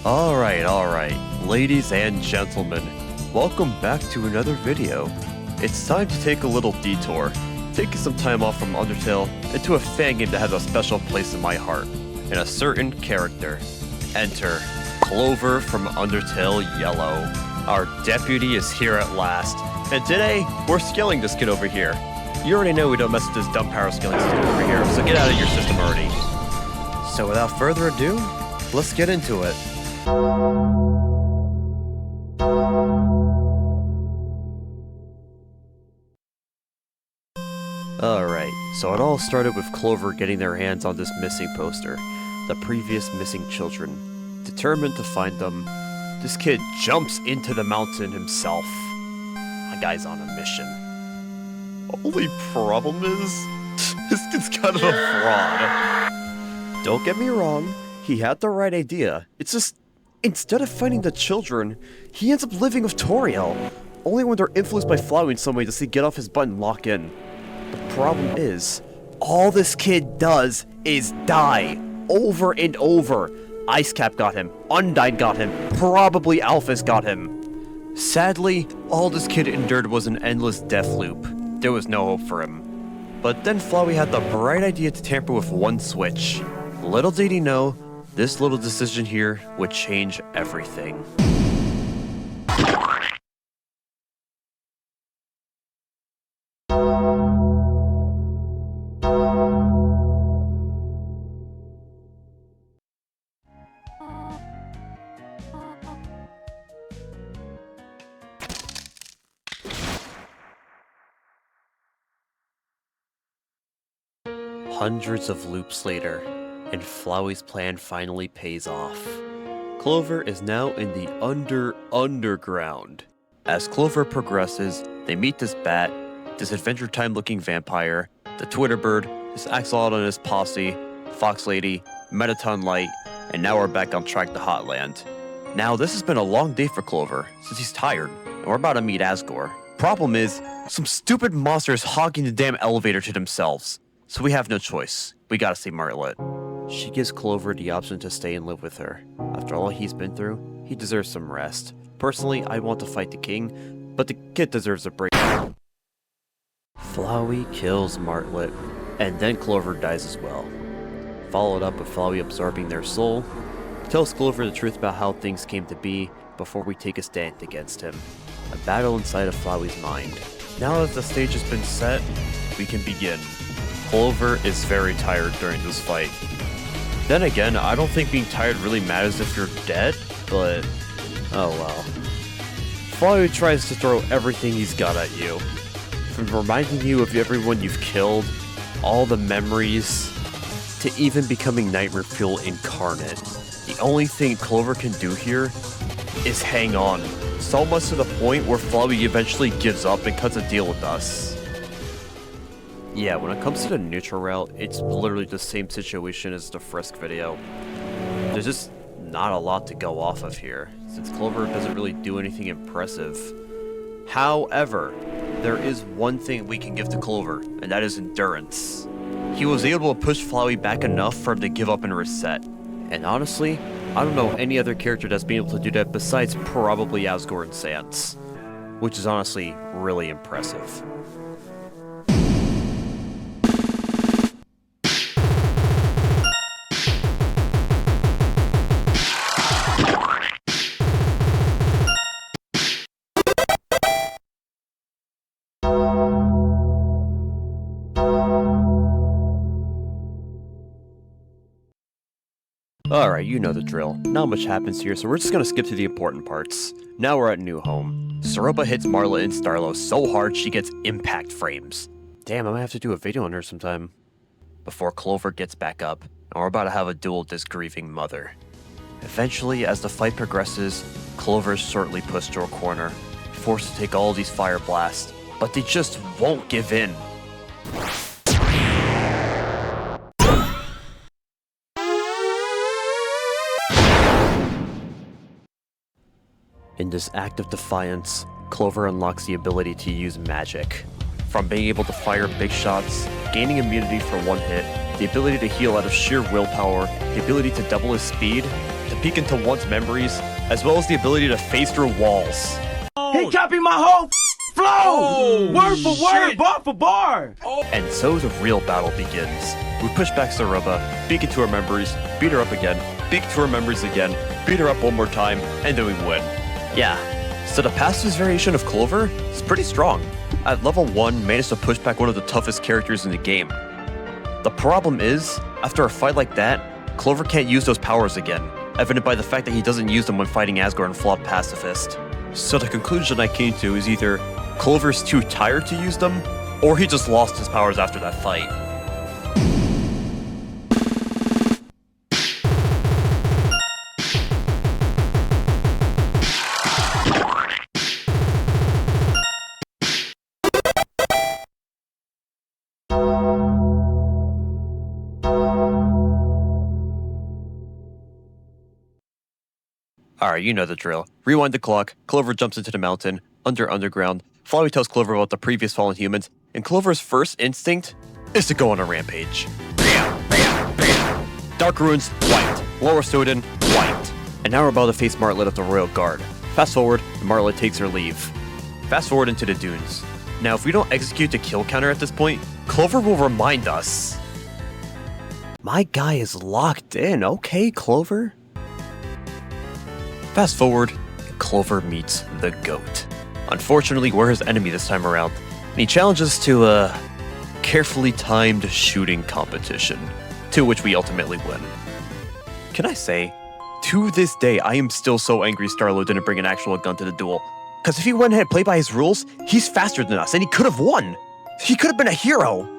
Alright, ladies and gentlemen, welcome back to another video. It's time to take a little detour, taking some time off from Undertale into a fan game that has a special place in my heart, and a certain character. Enter Clover from Undertale Yellow. Our deputy is here at last, and today, we're scaling this kid over here. You already know we don't mess with this dumb power scaling system over here, so get out of your system already. So without further ado, let's get into it. Alright, so it all started with Clover getting their hands on this missing poster, the previous missing children. Determined to find them, this kid jumps into the mountain himself. A guy's on a mission. Only problem is, this kid's kind of a fraud. Don't get me wrong, he had the right idea. It's just, instead of finding the children, he ends up living with Toriel. Only when they're influenced by Flowey in some way does he get off his butt and lock in. The problem is, all this kid does is die. Over and over. Icecap got him, Undyne got him, probably Alphys got him. Sadly, all this kid endured was an endless death loop. There was no hope for him. But then Flowey had the bright idea to tamper with one switch. Little did he know, this little decision here would change everything. Hundreds of loops later, and Flowey's plan finally pays off. Clover is now in the underground. As Clover progresses, they meet this bat, this Adventure Time looking vampire, the Twitter bird, this Axolotl and his posse, Fox Lady, Metaton Light, and now we're back on track to Hotland. Now this has been a long day for Clover, since he's tired, and we're about to meet Asgore. Problem is, some stupid monsters hogging the damn elevator to themselves. So we have no choice. We gotta see Martlet. She gives Clover the option to stay and live with her. After all he's been through, he deserves some rest. Personally, I want to fight the king, but the kid deserves a break. Flowey kills Martlet, and then Clover dies as well. Followed up with Flowey absorbing their soul, tells Clover the truth about how things came to be before we take a stand against him. A battle inside of Flowey's mind. Now that the stage has been set, we can begin. Clover is very tired during this fight. Then again, I don't think being tired really matters if you're dead, but oh well. Flowey tries to throw everything he's got at you. From reminding you of everyone you've killed, all the memories, to even becoming Nightmare Fuel incarnate. The only thing Clover can do here is hang on. So much to the point where Flowey eventually gives up and cuts a deal with us. Yeah, when it comes to the neutral route, it's literally the same situation as the Frisk video. There's just not a lot to go off of here, since Clover doesn't really do anything impressive. However, there is one thing we can give to Clover, and that is endurance. He was able to push Flowey back enough for him to give up and reset. And honestly, I don't know any other character that's been able to do that besides probably Asgore and Sans, which is honestly really impressive. Alright, you know the drill. Not much happens here, so we're just gonna skip to the important parts. Now we're at New Home. Soropa hits Marla and Starlo so hard she gets impact frames. Damn, I might have to do a video on her sometime. Before Clover gets back up, and we're about to have a duel with this grieving mother. Eventually, as the fight progresses, Clover is shortly pushed to a corner, forced to take all these fire blasts, but they just won't give in. In this act of defiance, Clover unlocks the ability to use magic. From being able to fire big shots, gaining immunity for one hit, the ability to heal out of sheer willpower, the ability to double his speed, to peek into one's memories, as well as the ability to phase through walls. He copied my whole flow! Word for word, bar for bar! And so the real battle begins. We push back Saruba, peek into her memories, beat her up again, peek into her memories again, beat her up one more time, and then we win. Yeah, so the pastors variation of Clover is pretty strong. At level 1, managed to push back one of the toughest characters in the game. The problem is, after a fight like that, Clover can't use those powers again, evident by the fact that he doesn't use them when fighting Asgore and Flawed Pacifist. So the conclusion I came to is either Clover's too tired to use them, or he just lost his powers after that fight. Alright, you know the drill. Rewind the clock, Clover jumps into the mountain, underground, Flowey tells Clover about the previous fallen humans, and Clover's first instinct is to go on a rampage. Dark Ruins, wiped. Lower Snowden, wiped. And now we're about to face Martlet of the Royal Guard. Fast forward, and Martlet takes her leave. Fast forward into the dunes. Now if we don't execute the kill counter at this point, Clover will remind us. My guy is locked in, okay, Clover? Fast forward, and Clover meets the GOAT. Unfortunately, we're his enemy this time around, and he challenges us to a carefully timed shooting competition, to which we ultimately win. Can I say, to this day, I am still so angry Starlo didn't bring an actual gun to the duel, because if he went ahead and played by his rules, he's faster than us, and he could have won! He could have been a hero!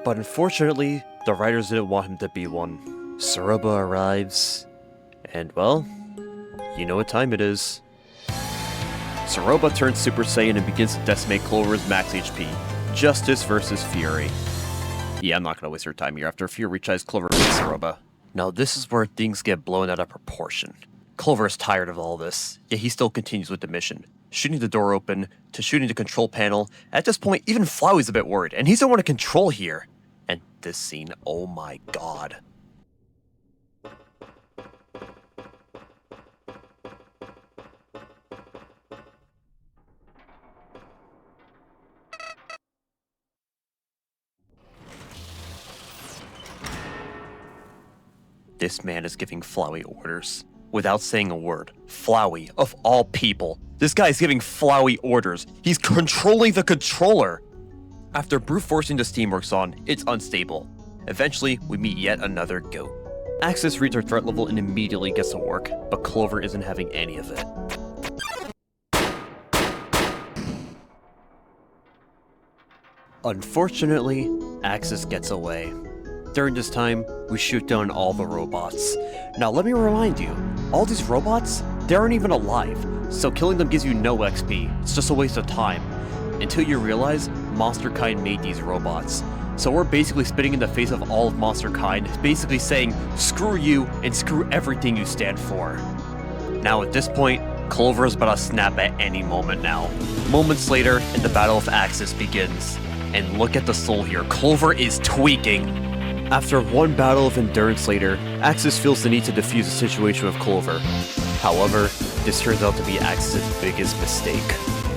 But unfortunately, the writers didn't want him to be one. Saruba arrives, and well, you know what time it is. Saruba turns Super Saiyan and begins to decimate Clover's max HP. Justice versus Fury. Yeah, I'm not gonna waste her time here after Fury tries Clover against Saruba. Now this is where things get blown out of proportion. Clover is tired of all this, yet he still continues with the mission. Shooting the door open, to shooting the control panel. At this point, even Flowey's a bit worried, and he's the one to control here. And this scene, oh my god. This man is giving Flowey orders. Without saying a word. Flowey, of all people. This guy is giving Flowey orders. He's controlling the controller. After brute forcing the Steamworks on, it's unstable. Eventually, we meet yet another GOAT. Axis reads her threat level and immediately gets to work, but Clover isn't having any of it. Unfortunately, Axis gets away. During this time, we shoot down all the robots. Now let me remind you, all these robots, they aren't even alive, so killing them gives you no XP, it's just a waste of time. Until you realize, Monsterkind made these robots. So we're basically spitting in the face of all of Monsterkind, basically saying, screw you and screw everything you stand for. Now at this point, Clover is about to snap at any moment now. Moments later, and the Battle of Axis begins. And look at the soul here, Clover is tweaking. After one battle of endurance later, Axis feels the need to defuse the situation with Clover. However, this turns out to be Axis' biggest mistake.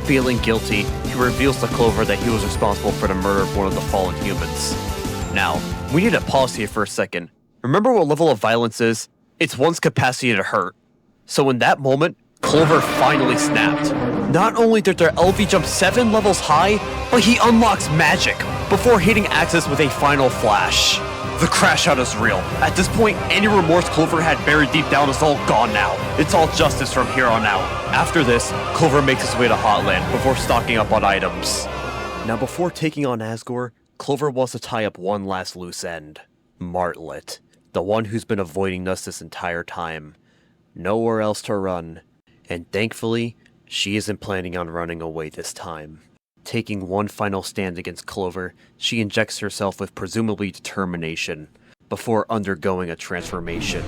Feeling guilty, he reveals to Clover that he was responsible for the murder of one of the fallen humans. Now, we need to pause here for a second. Remember what level of violence is? It's one's capacity to hurt. So in that moment, Clover finally snapped. Not only did their LV jump 7 levels high, but he unlocks magic before hitting Axis with a final flash. The crash out is real. At this point, any remorse Clover had buried deep down is all gone now. It's all justice from here on out. After this, Clover makes his way to Hotland before stocking up on items. Now before taking on Asgore, Clover wants to tie up one last loose end. Martlet, the one who's been avoiding us this entire time. Nowhere else to run. And thankfully, she isn't planning on running away this time. Taking one final stand against Clover, she injects herself with presumably determination, before undergoing a transformation.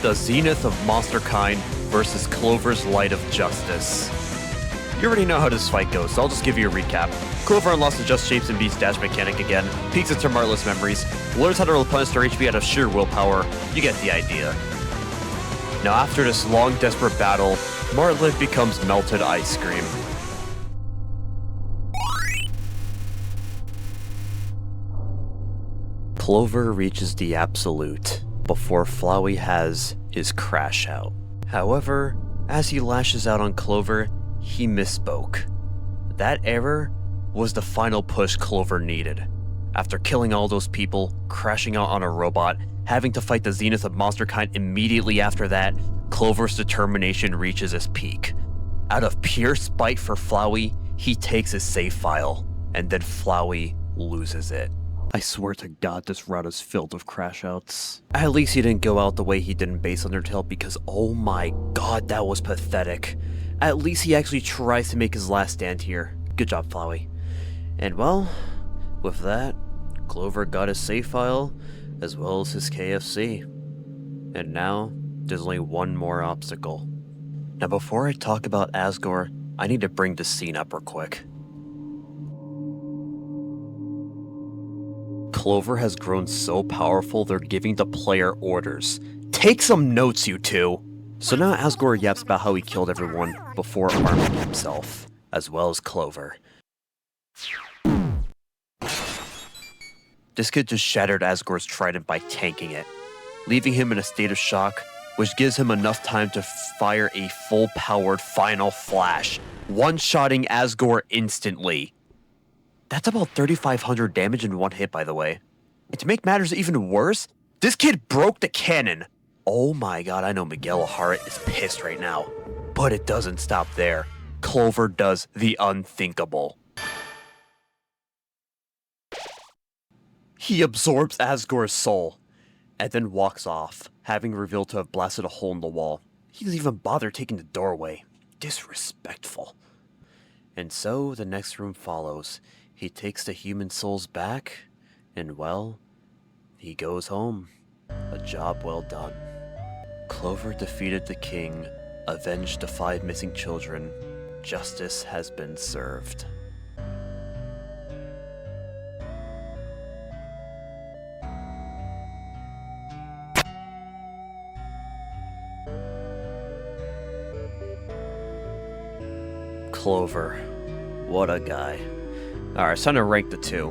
the zenith of monsterkind versus Clover's light of justice. You already know how this fight goes, so I'll just give you a recap. Clover unlocks the Just Shapes and Beats dash mechanic again, peeks into Martlet's memories, learns how to replenish their HP out of sheer willpower. You get the idea. Now after this long, desperate battle, Martlet becomes melted ice cream. Clover reaches the absolute before Flowey has his crash out. However, as he lashes out on Clover, he misspoke. That error was the final push Clover needed. After killing all those people, crashing out on a robot, having to fight the zenith of monsterkind immediately after that, Clover's determination reaches its peak. Out of pure spite for Flowey, he takes his save file, and then Flowey loses it. I swear to God, this route is filled with crash outs. At least he didn't go out the way he did in Base Undertale, because oh my god, that was pathetic. At least he actually tries to make his last stand here. Good job, Flowey. And well, with that, Clover got his save file, as well as his KFC. And now, there's only one more obstacle. Now before I talk about Asgore, I need to bring this scene up real quick. Clover has grown so powerful they're giving the player orders. Take some notes, you two! So now Asgore yaps about how he killed everyone before arming himself, as well as Clover. This kid just shattered Asgore's trident by tanking it, leaving him in a state of shock, which gives him enough time to fire a full-powered final flash, one-shotting Asgore instantly. That's about 3,500 damage in one hit, by the way. And to make matters even worse, this kid broke the cannon. Oh my god, I know Miguel O'Hara is pissed right now. But it doesn't stop there. Clover does the unthinkable. He absorbs Asgore's soul, and then walks off, having revealed to have blasted a hole in the wall. He doesn't even bother taking the doorway. Disrespectful. And so, the next room follows. He takes the human souls back, and well, he goes home. A job well done. Clover defeated the king, avenged the 5 missing children. Justice has been served. Clover. What a guy. Alright, it's time to rank the two.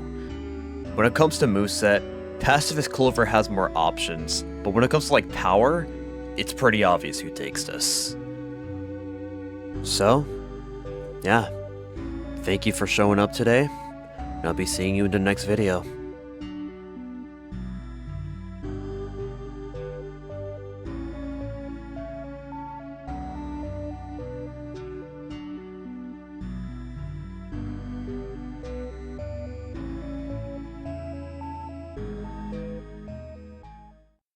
When it comes to moveset, Pacifist Clover has more options, but when it comes to like power, it's pretty obvious who takes this. So, yeah. Thank you for showing up today, and I'll be seeing you in the next video.